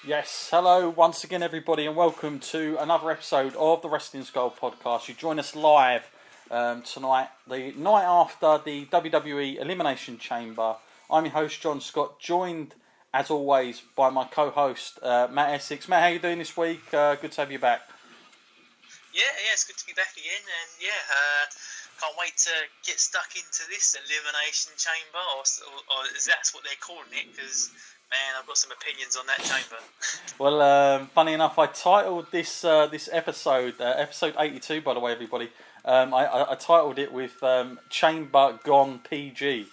Yes, hello once again everybody and welcome to another episode of the Wrestling Skull podcast. You join us live tonight, the night after the WWE Elimination Chamber. I'm your host John Scott, joined as always by my co-host Matt Essex. Matt, how you doing this week? Good to have you back. Yeah, it's good to be back again, and can't wait to get stuck into this Elimination Chamber, or that's what they're calling it, because, man, I've got some opinions on that chamber. Well, funny enough, I titled this episode, episode 82, by the way, everybody, I titled it with Chamber Gone PG.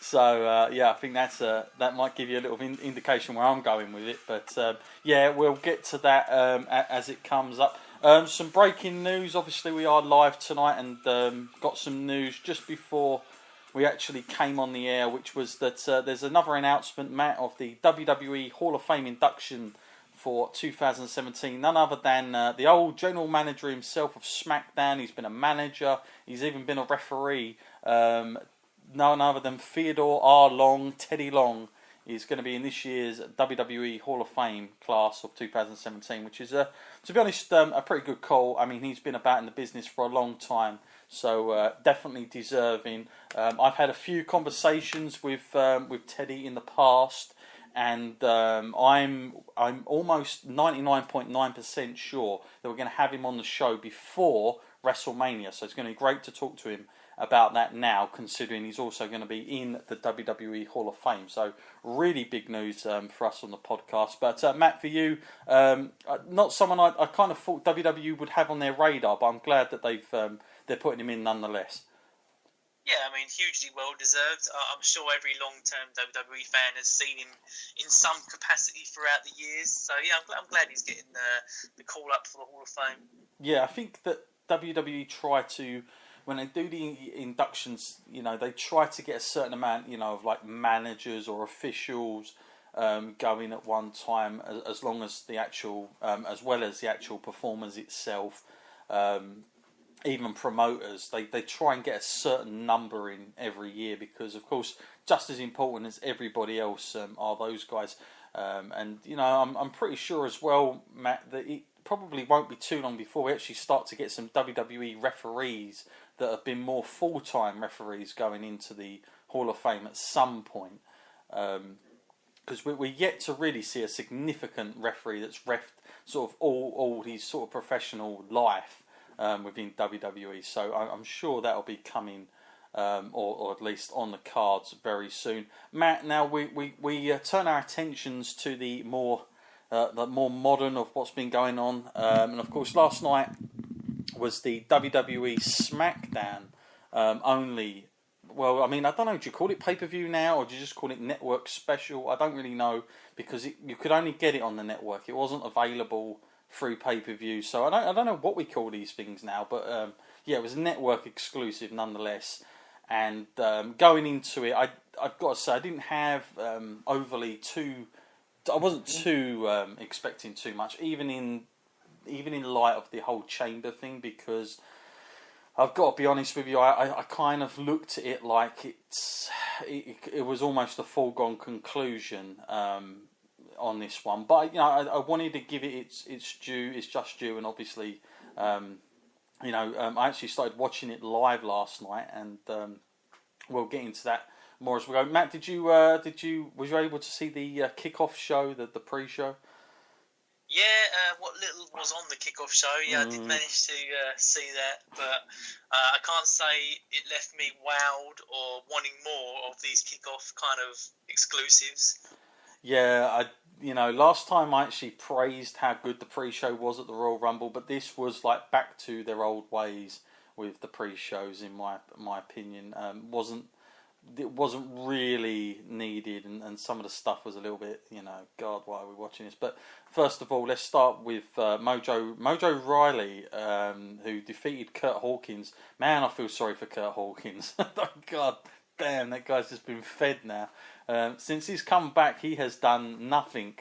So I think that might give you a little indication where I'm going with it. But we'll get to that as it comes up. Some breaking news. Obviously, we are live tonight, and got some news just before we actually came on the air, which was that there's another announcement, Matt, of the WWE Hall of Fame induction for 2017. None other than the old general manager himself of SmackDown. He's been a manager. He's even been a referee. None other than Theodore R. Long, Teddy Long, is going to be in this year's WWE Hall of Fame class of 2017, which is, to be honest, a pretty good call. I mean, he's been about in the business for a long time, so definitely deserving. I've had a few conversations with Teddy in the past, and I'm almost 99.9% sure that we're going to have him on the show before WrestleMania. So it's going to be great to talk to him about that now, considering he's also going to be in the WWE Hall of Fame. So really big news for us on the podcast. But Matt, for you, not someone I kind of thought WWE would have on their radar, but I'm glad that they're putting him in nonetheless. Yeah, I mean, hugely well deserved. I'm sure every long-term WWE fan has seen him in some capacity throughout the years. So yeah, I'm glad he's getting the call up for the Hall of Fame. Yeah, I think that WWE try to, when they do the inductions, they try to get a certain amount, of like managers or officials going at one time, as long as the actual, as well as the actual performers itself, even promoters. They try and get a certain number in every year because, of course, just as important as everybody else are those guys. And I'm pretty sure as well, Matt, that it probably won't be too long before we actually start to get some WWE referees that have been more full-time referees going into the Hall of Fame at some point. Because we're yet to really see a significant referee that's reffed sort of all his sort of professional life within WWE. So I'm sure that'll be coming, or at least on the cards very soon. Matt, now we turn our attentions to the more modern of what's been going on. And of course, last night was the WWE SmackDown only. Well, I mean, I don't know, do you call it pay-per-view now, or do you just call it network special? I don't really know, because you could only get it on the network. It wasn't available through pay-per-view, so I don't know what we call these things now, but it was network exclusive nonetheless. And going into it, I've got to say, I didn't have I wasn't too expecting too much, even in light of the whole chamber thing, because I've got to be honest with you, I kind of looked at it like it was almost a foregone conclusion on this one. But I wanted to give it its due, its just due, and obviously, I actually started watching it live last night, and we'll get into that more as we go. Matt, was you able to see the kickoff show, the pre-show? Yeah, what little was on the kickoff show, I did manage to see that, but I can't say it left me wowed or wanting more of these kickoff kind of exclusives. Yeah, last time I actually praised how good the pre-show was at the Royal Rumble, but this was like back to their old ways with the pre-shows, in my opinion. It wasn't really needed, and some of the stuff was a little bit, God, why are we watching this? But first of all, let's start with Mojo Riley, who defeated Kurt Hawkins. Man, I feel sorry for Kurt Hawkins. God damn, that guy's just been fed now. Since he's come back, he has done nothing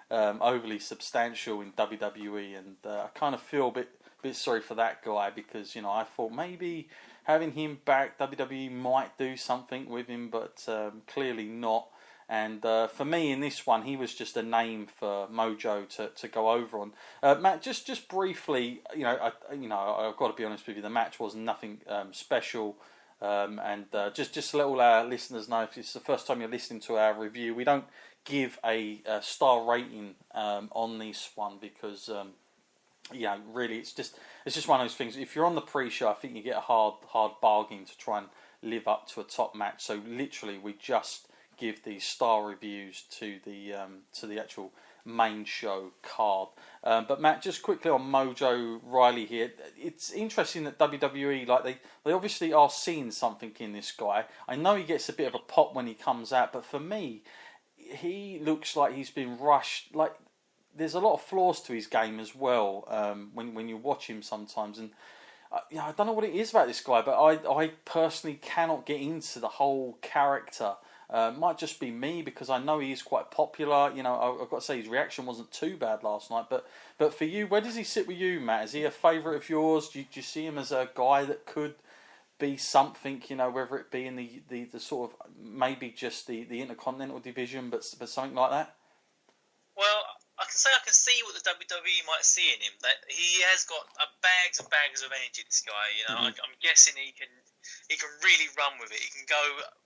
overly substantial in WWE, and I kind of feel a bit sorry for that guy, because I thought maybe having him back, WWE might do something with him, but clearly not. And for me, in this one, he was just a name for Mojo to go over on. Matt, just briefly, I've got to be honest with you, the match was nothing special. And just to let all our listeners know, if it's the first time you're listening to our review, we don't give a star rating on this one because really it's just one of those things. If you're on the pre-show, I think you get a hard bargain to try and live up to a top match. So literally, we just give these star reviews to the actual main show card. But Matt, just quickly on Mojo Riley here, it's interesting that WWE, like they obviously are seeing something in this guy. I know he gets a bit of a pop when he comes out, but for me, he looks like he's been rushed. Like there's a lot of flaws to his game as well. When you watch him sometimes, and I don't know what it is about this guy, but I personally cannot get into the whole character. Might just be me because I know he is quite popular. I've got to say his reaction wasn't too bad last night. But for you, where does he sit with you, Matt? Is he a favourite of yours? Do you see him as a guy that could be something? Whether it be in the sort of maybe just the Intercontinental division, but something like that. Well, I can see what the WWE might see in him. That he has got bags and bags of energy. This guy, I'm guessing he can really run with it. He can go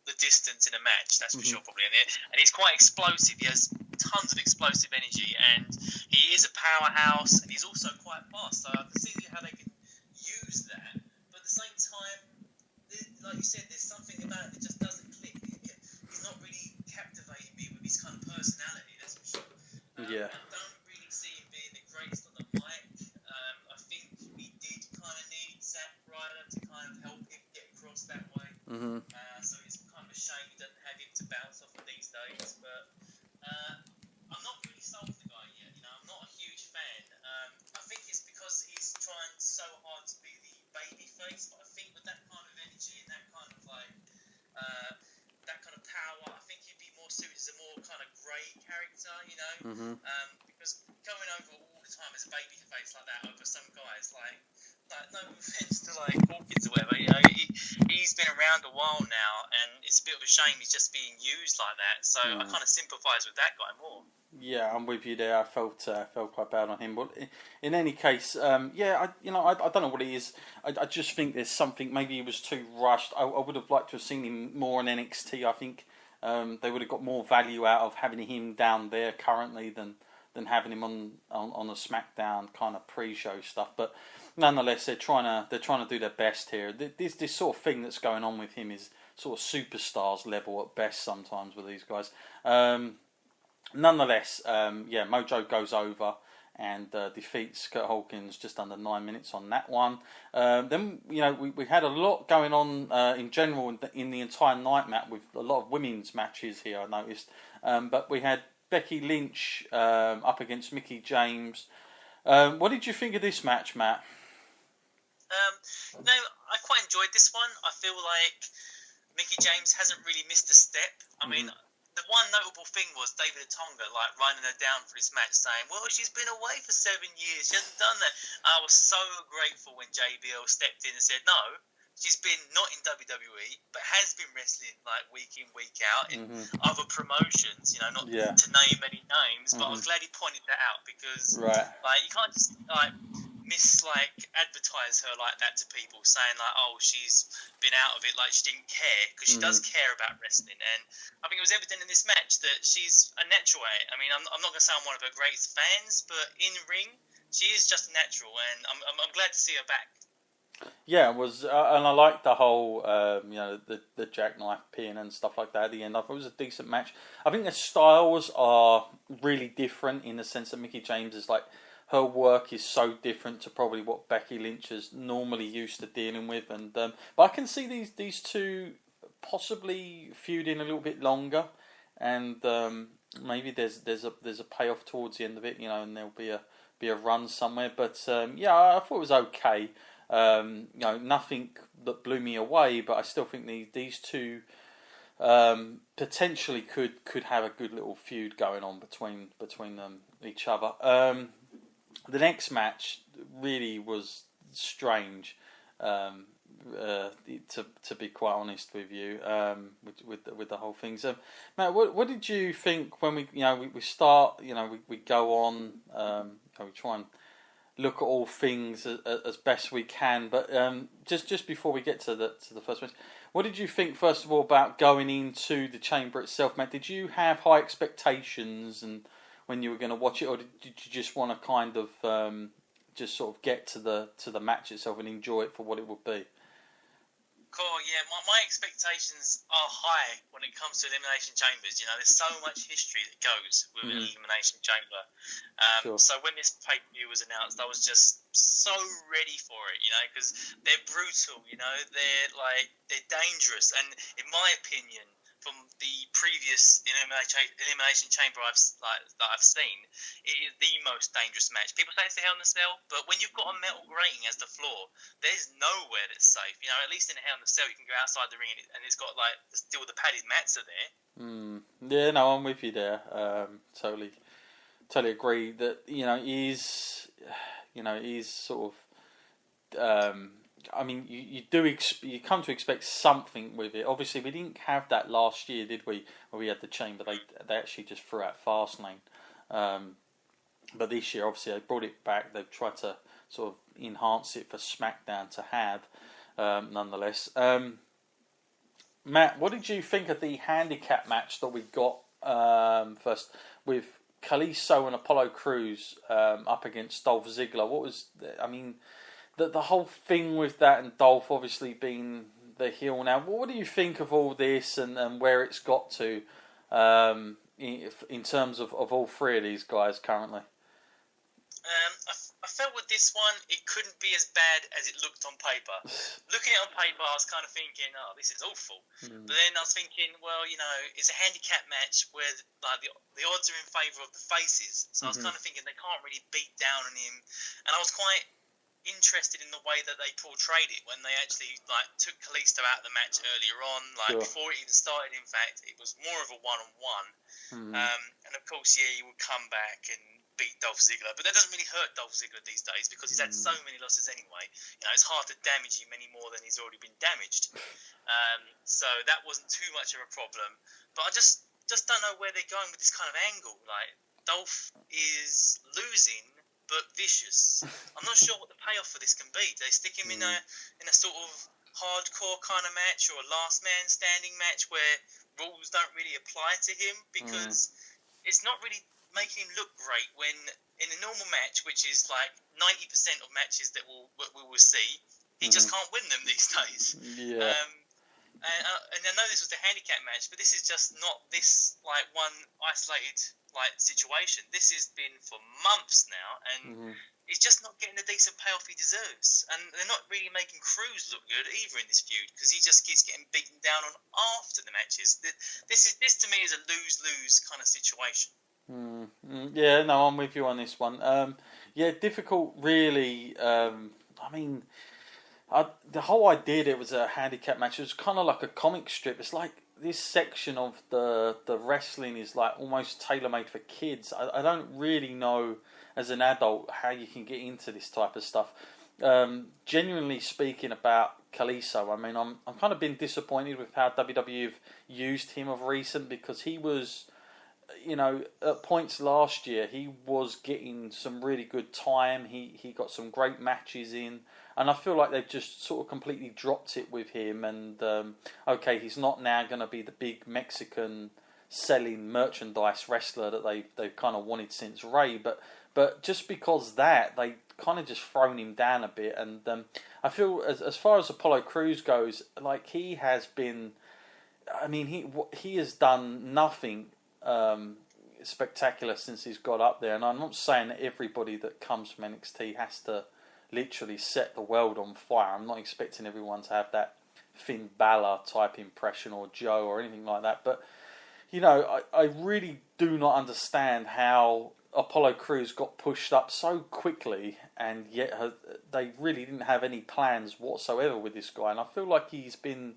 the distance in a match. That's for sure, probably. And he's quite explosive. He has tons of explosive energy, and he is a powerhouse. And he's also quite fast. So I can see how they can use that. But at the same time, like you said, there's something about it that just doesn't click. He's not really captivating me with his kind of personality. That's for sure. Yeah. I don't really see him being the greatest on the mic. I think we did kind of need Zack Ryder to kind of help him get across that way. Mm-hmm. So it's kind of a shame he doesn't have him to bounce off of these days. But I'm not really sold the guy yet. I'm not a huge fan. I think it's because he's trying so hard to be the baby face. But I think with that kind of energy and that kind of that kind of power, I think he'd be more suited as a more kind of grey character, because going over all the time as a baby face like that over some guys, like no offense to Hawkins or whatever, he's been around a while now, and it's a bit of a shame he's just being used like that. So I kind of sympathise with that guy more. Yeah, I'm with you there. I felt quite bad on him, but in any case, I don't know what it is. I just think there's something. Maybe he was too rushed. I would have liked to have seen him more in NXT. I think they would have got more value out of having him down there currently than having him on a SmackDown kind of pre-show stuff. But nonetheless, they're trying to do their best here. This sort of thing that's going on with him is sort of superstars level at best sometimes with these guys. Nonetheless, Mojo goes over and defeats Kurt Hawkins just under 9 minutes on that one. Then we had a lot going on in general in the entire night, Matt, with a lot of women's matches here, I noticed. But we had Becky Lynch up against Mickie James. What did you think of this match, Matt? I quite enjoyed this one. I feel like Mickie James hasn't really missed a step. I mean, the one notable thing was David Otunga running her down for this match, saying, "Well, she's been away for 7 years. She hasn't done that." I was so grateful when JBL stepped in and said, "No, she's been not in WWE, but has been wrestling week in, week out in other promotions. Not to name any names, but I was glad he pointed that out because you can't just advertise her like that to people, saying oh, she's been out of it, she didn't care, because she does care about wrestling. And I think it was evident in this match that she's a natural at it. I mean, I'm not going to say I'm one of her greatest fans, but in ring she is just natural, and I'm glad to see her back. Yeah, it was, and I liked the whole, the jackknife pin and stuff like that at the end. I thought it was a decent match. I think the styles are really different in the sense that Mickie James is her work is so different to probably what Becky Lynch is normally used to dealing with, and but I can see these two possibly feuding a little bit longer, and maybe there's a payoff towards the end of it, and there'll be a run somewhere. But I thought it was okay. Nothing that blew me away, but I still think these two potentially could have a good little feud going on between each other. The next match really was strange. to be quite honest with you, with the whole thing. So, Matt, what did you think when we start? We go on. We try and look at all things as best we can. But just before we get to the first match, what did you think first of all about going into the chamber itself, Matt? Did you have high expectations and when you were going to watch it, or did you just want to kind of just sort of get to the match itself and enjoy it for what it would be? Cool, yeah. My expectations are high when it comes to Elimination Chambers. There's so much history that goes with an Elimination Chamber. Sure. So when this pay-per-view was announced, I was just so ready for it, because they're brutal, they're dangerous. And in my opinion, from the previous Elimination Chamber that I've seen, it is the most dangerous match. People say it's the Hell in a Cell, but when you've got a metal grating as the floor, there's nowhere that's safe. At least in a Hell in a Cell, you can go outside the ring and it's got still the padded mats are there. Yeah, no, I'm with you there. Totally agree that he's sort of. You come to expect something with it. Obviously, we didn't have that last year, did we? Where we had the chamber, they actually just threw out Fastlane. But this year, obviously, they brought it back. They've tried to sort of enhance it for SmackDown to have, nonetheless. Matt, what did you think of the handicap match that we got first with Kalisto and Apollo Crews up against Dolph Ziggler? What was, the whole thing with that, and Dolph obviously being the heel now. What do you think of all this and where it's got to in terms of all three of these guys currently? I felt with this one, it couldn't be as bad as it looked on paper. Looking at it on paper, I was kind of thinking, oh, this is awful. But then I was thinking, well, it's a handicap match where the odds are in favour of the faces. So I was kind of thinking they can't really beat down on him. And I was quite interested in the way that they portrayed it when they actually took Kalisto out of the match earlier on, Sure. Before it even started. In fact, it was more of a one-on-one. And of course, he would come back and beat Dolph Ziggler, but that doesn't really hurt Dolph Ziggler these days because he's had so many losses anyway. It's hard to damage him any more than he's already been damaged. So that wasn't too much of a problem. But I just don't know where they're going with this kind of angle. Dolph is losing but vicious. I'm not sure what the payoff for this can be. Do they stick him in a sort of hardcore kind of match or a last man standing match where rules don't really apply to him? Because it's not really making him look great when in a normal match, which is 90% of matches that we will see, he just can't win them these days. Yeah. And I know this was the handicap match, but this is just not this one isolated situation. This has been for months now, and he's just not getting the decent payoff he deserves. And they're not really making Crews look good either in this feud because he just keeps getting beaten down on after the matches. This to me is a lose-lose kind of situation. Yeah, no, I'm with you on this one. Difficult, really. The whole idea that it was a handicap match, it was kind of like a comic strip. It's like this section of the wrestling is almost tailor-made for kids. I don't really know as an adult how you can get into this type of stuff. Genuinely speaking about Kalisto, I'm kind of been disappointed with how WWE have used him of recent because he was, at points last year, he was getting some really good time. He got some great matches in. And I feel like they've just sort of completely dropped it with him. And, he's not now going to be the big Mexican selling merchandise wrestler that they've kind of wanted since Ray. But just because that, they kind of just thrown him down a bit. And I feel as far as Apollo Crews goes, he has been... he has done nothing spectacular since he's got up there. And I'm not saying that everybody that comes from NXT has to literally set the world on fire. I'm not expecting everyone to have that Finn Balor type impression or Joe or anything like that. But, I really do not understand how Apollo Crews got pushed up so quickly and yet they really didn't have any plans whatsoever with this guy. And I feel like he's been